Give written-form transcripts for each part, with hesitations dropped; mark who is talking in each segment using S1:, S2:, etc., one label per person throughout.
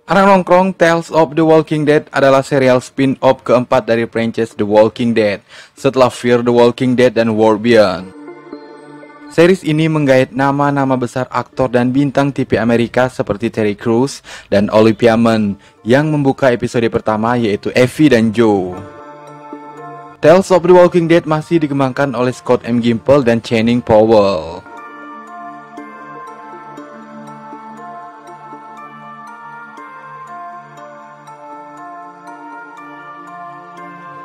S1: Anak nongkrong, Tales of the Walking Dead adalah serial spin-off keempat dari franchise The Walking Dead setelah Fear the Walking Dead dan World Beyond. Series ini menggait nama-nama besar aktor dan bintang TV Amerika seperti Terry Crews dan Olivia Munn yang membuka episode pertama, yaitu Effie dan Joe. Tales of the Walking Dead masih dikembangkan oleh Scott M. Gimple dan Channing Powell.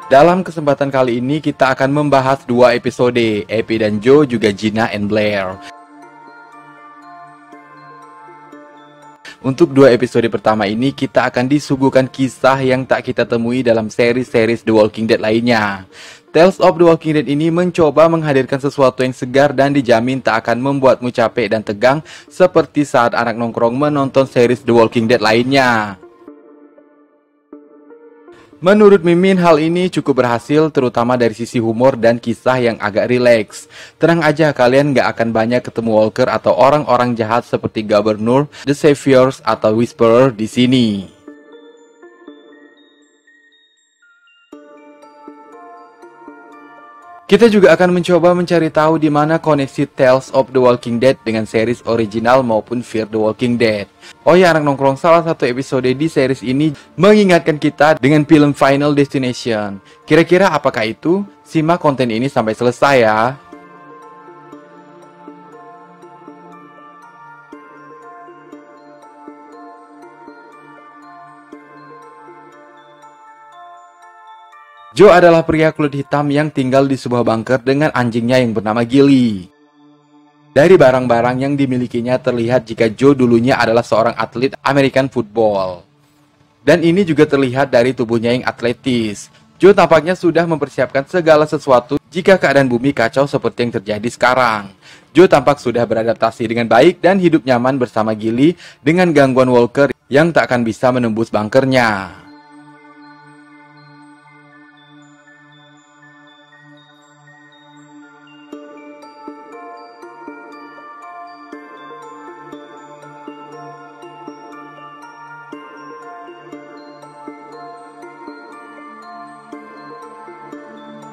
S1: Dalam kesempatan kali ini kita akan membahas dua episode, Effie dan Joe, juga Gina and Blair. Untuk dua episode pertama ini kita akan disuguhkan kisah yang tak kita temui dalam seri-series The Walking Dead lainnya. Tales of the Walking Dead ini mencoba menghadirkan sesuatu yang segar dan dijamin tak akan membuatmu capek dan tegang seperti saat anak nongkrong menonton series The Walking Dead lainnya. Menurut Mimin, hal ini cukup berhasil, terutama dari sisi humor dan kisah yang agak rileks. Tenang aja, kalian gak akan banyak ketemu Walker atau orang-orang jahat seperti Gubernur, The Saviors, atau Whisperer di sini. Kita juga akan mencoba mencari tahu di mana koneksi Tales of the Walking Dead dengan series original maupun Fear the Walking Dead. Oh ya anak nongkrong, salah satu episode di series ini mengingatkan kita dengan film Final Destination. Kira-kira apakah itu? Simak konten ini sampai selesai ya. Joe adalah pria kulit hitam yang tinggal di sebuah bunker dengan anjingnya yang bernama Gilly. Dari barang-barang yang dimilikinya terlihat jika Joe dulunya adalah seorang atlet American football. Dan ini juga terlihat dari tubuhnya yang atletis. Joe tampaknya sudah mempersiapkan segala sesuatu jika keadaan bumi kacau seperti yang terjadi sekarang. Joe tampak sudah beradaptasi dengan baik dan hidup nyaman bersama Gilly dengan gangguan Walker yang tak akan bisa menembus bunkernya.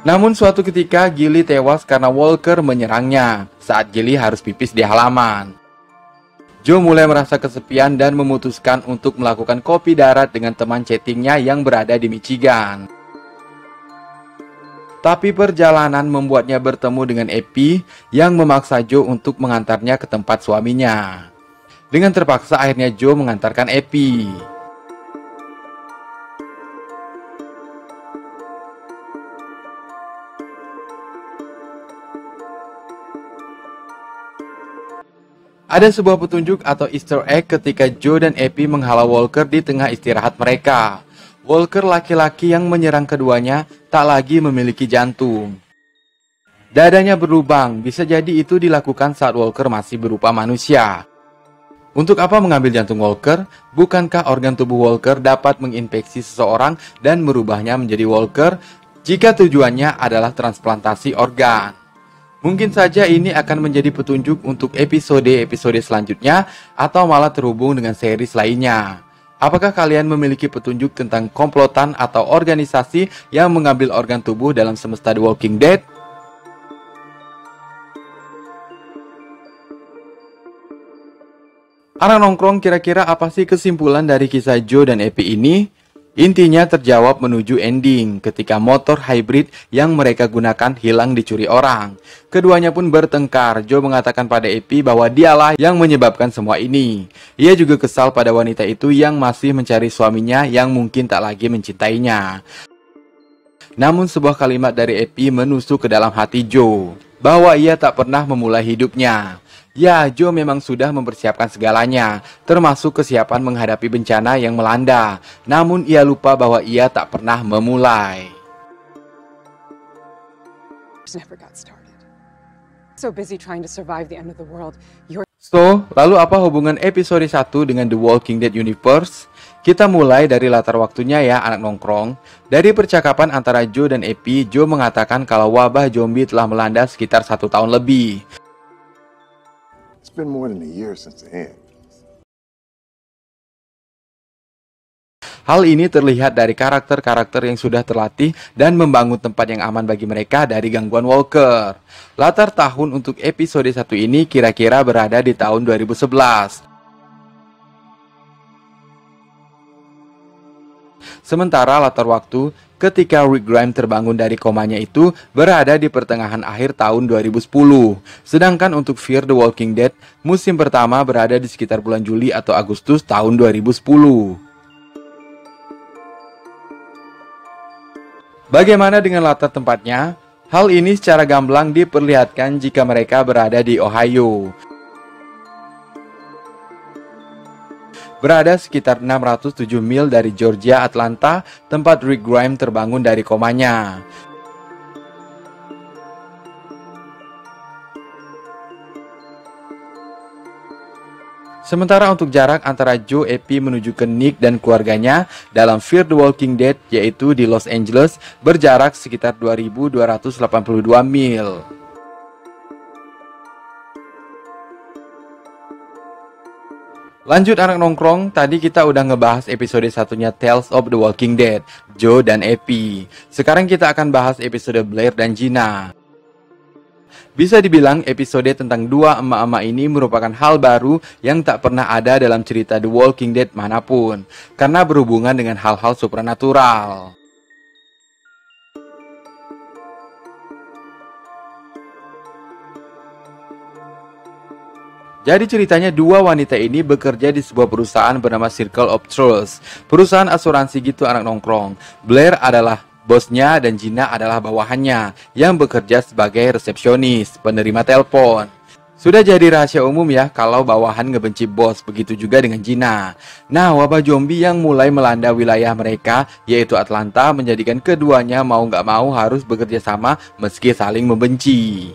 S1: Namun suatu ketika Gilly tewas karena Walker menyerangnya saat Gilly harus pipis di halaman. Joe mulai merasa kesepian dan memutuskan untuk melakukan kopi darat dengan teman chattingnya yang berada di Michigan. Tapi perjalanan membuatnya bertemu dengan Effie yang memaksa Joe untuk mengantarnya ke tempat suaminya. Dengan terpaksa akhirnya Joe mengantarkan Effie. Ada sebuah petunjuk atau Easter egg ketika Joe dan Effie menghalau Walker di tengah istirahat mereka. Walker laki-laki yang menyerang keduanya tak lagi memiliki jantung. Dadanya berlubang, bisa jadi itu dilakukan saat Walker masih berupa manusia. Untuk apa mengambil jantung Walker? Bukankah organ tubuh Walker dapat menginfeksi seseorang dan merubahnya menjadi Walker jika tujuannya adalah transplantasi organ? Mungkin saja ini akan menjadi petunjuk untuk episode-episode selanjutnya atau malah terhubung dengan series lainnya. Apakah kalian memiliki petunjuk tentang komplotan atau organisasi yang mengambil organ tubuh dalam semesta The Walking Dead? Anak nongkrong, kira-kira apa sih kesimpulan dari kisah Joe dan Effie ini? Intinya terjawab menuju ending ketika motor hybrid yang mereka gunakan hilang dicuri orang. Keduanya pun bertengkar. Joe mengatakan pada Effie bahwa dialah yang menyebabkan semua ini. Ia juga kesal pada wanita itu yang masih mencari suaminya yang mungkin tak lagi mencintainya. Namun sebuah kalimat dari Effie menusuk ke dalam hati Joe, bahwa ia tak pernah memulai hidupnya. Ya, Joe memang sudah mempersiapkan segalanya, termasuk kesiapan menghadapi bencana yang melanda. Namun ia lupa bahwa ia tak pernah memulai. So, lalu apa hubungan episode 1 dengan The Walking Dead Universe? Kita mulai dari latar waktunya ya anak nongkrong. Dari percakapan antara Joe dan Effie, Joe mengatakan kalau wabah zombie telah melanda sekitar 1 tahun lebih.
S2: It's been more than a year since the end.
S1: Hal ini terlihat dari karakter-karakter yang sudah terlatih dan membangun tempat yang aman bagi mereka dari gangguan Walker. Latar tahun untuk episode 1 ini kira-kira berada di tahun 2011. Sementara latar waktu ketika Rick Grimes terbangun dari komanya itu berada di pertengahan akhir tahun 2010. Sedangkan untuk Fear the Walking Dead, musim pertama berada di sekitar bulan Juli atau Agustus tahun 2010. Bagaimana dengan latar tempatnya? Hal ini secara gamblang diperlihatkan jika mereka berada di Ohio. Berada sekitar 607 mil dari Georgia, Atlanta, tempat Rick Grimes terbangun dari komanya. Sementara untuk jarak antara Joe, Epi menuju ke Nick dan keluarganya dalam Fear the Walking Dead, yaitu di Los Angeles, berjarak sekitar 2.282 mil. Lanjut anak nongkrong, tadi kita udah ngebahas episode satunya Tales of the Walking Dead, Joe dan Epi. Sekarang kita akan bahas episode Blair dan Gina. Bisa dibilang episode tentang dua emak-emak ini merupakan hal baru yang tak pernah ada dalam cerita The Walking Dead manapun, karena berhubungan dengan hal-hal supranatural. Jadi ceritanya dua wanita ini bekerja di sebuah perusahaan bernama Circle of Trust. Perusahaan asuransi gitu anak nongkrong. Blair adalah bosnya dan Gina adalah bawahannya yang bekerja sebagai resepsionis, penerima telepon. Sudah jadi rahasia umum ya kalau bawahan ngebenci bos, begitu juga dengan Gina. Nah, wabah zombie yang mulai melanda wilayah mereka, yaitu Atlanta, menjadikan keduanya mau nggak mau harus bekerja sama meski saling membenci.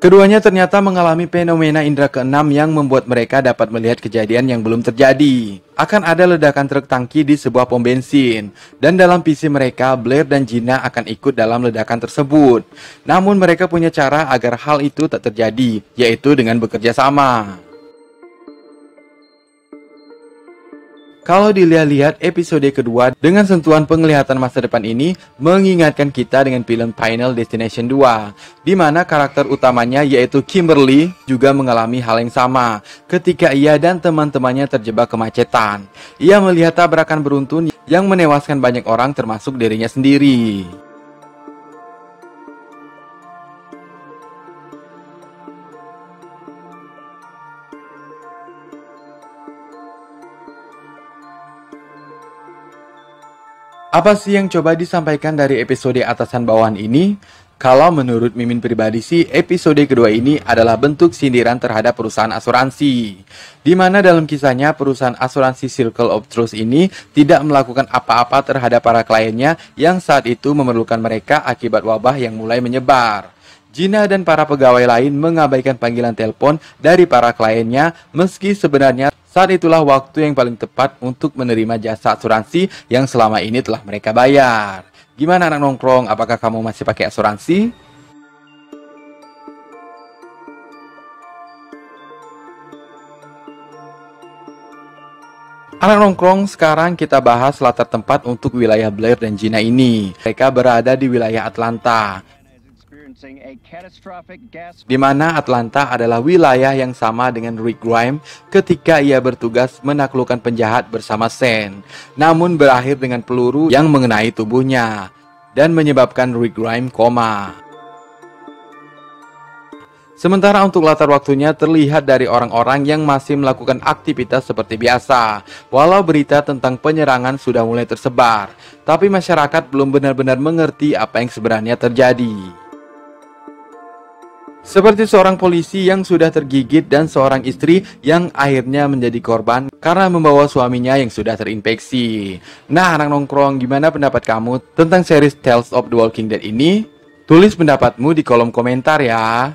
S1: Keduanya ternyata mengalami fenomena indera keenam yang membuat mereka dapat melihat kejadian yang belum terjadi. Akan ada ledakan truk tangki di sebuah pom bensin, dan dalam visi mereka, Blair dan Gina akan ikut dalam ledakan tersebut. Namun mereka punya cara agar hal itu tak terjadi, yaitu dengan bekerja sama. Kalau dilihat-lihat episode kedua dengan sentuhan penglihatan masa depan ini mengingatkan kita dengan film Final Destination 2, di mana karakter utamanya yaitu Kimberly juga mengalami hal yang sama ketika ia dan teman-temannya terjebak kemacetan. Ia melihat tabrakan beruntun yang menewaskan banyak orang termasuk dirinya sendiri. Apa sih yang coba disampaikan dari episode atasan bawahan ini? Kalau menurut Mimin pribadi sih, episode kedua ini adalah bentuk sindiran terhadap perusahaan asuransi. Di mana dalam kisahnya perusahaan asuransi Circle of Trust ini tidak melakukan apa-apa terhadap para kliennya yang saat itu memerlukan mereka akibat wabah yang mulai menyebar. Gina dan para pegawai lain mengabaikan panggilan telepon dari para kliennya meski sebenarnya saat itulah waktu yang paling tepat untuk menerima jasa asuransi yang selama ini telah mereka bayar. Gimana anak nongkrong, apakah kamu masih pakai asuransi? Anak nongkrong, sekarang kita bahas latar tempat untuk wilayah Blair dan Gina ini. Mereka berada di wilayah Atlanta, di mana Atlanta adalah wilayah yang sama dengan Rick Grimes ketika ia bertugas menaklukkan penjahat bersama Shane, namun berakhir dengan peluru yang mengenai tubuhnya dan menyebabkan Rick Grimes koma. Sementara untuk latar waktunya terlihat dari orang-orang yang masih melakukan aktivitas seperti biasa. Walau berita tentang penyerangan sudah mulai tersebar, tapi masyarakat belum benar-benar mengerti apa yang sebenarnya terjadi. Seperti seorang polisi yang sudah tergigit dan seorang istri yang akhirnya menjadi korban karena membawa suaminya yang sudah terinfeksi. Nah, anak nongkrong, gimana pendapat kamu tentang series Tales of the Walking Dead ini? Tulis pendapatmu di kolom komentar ya.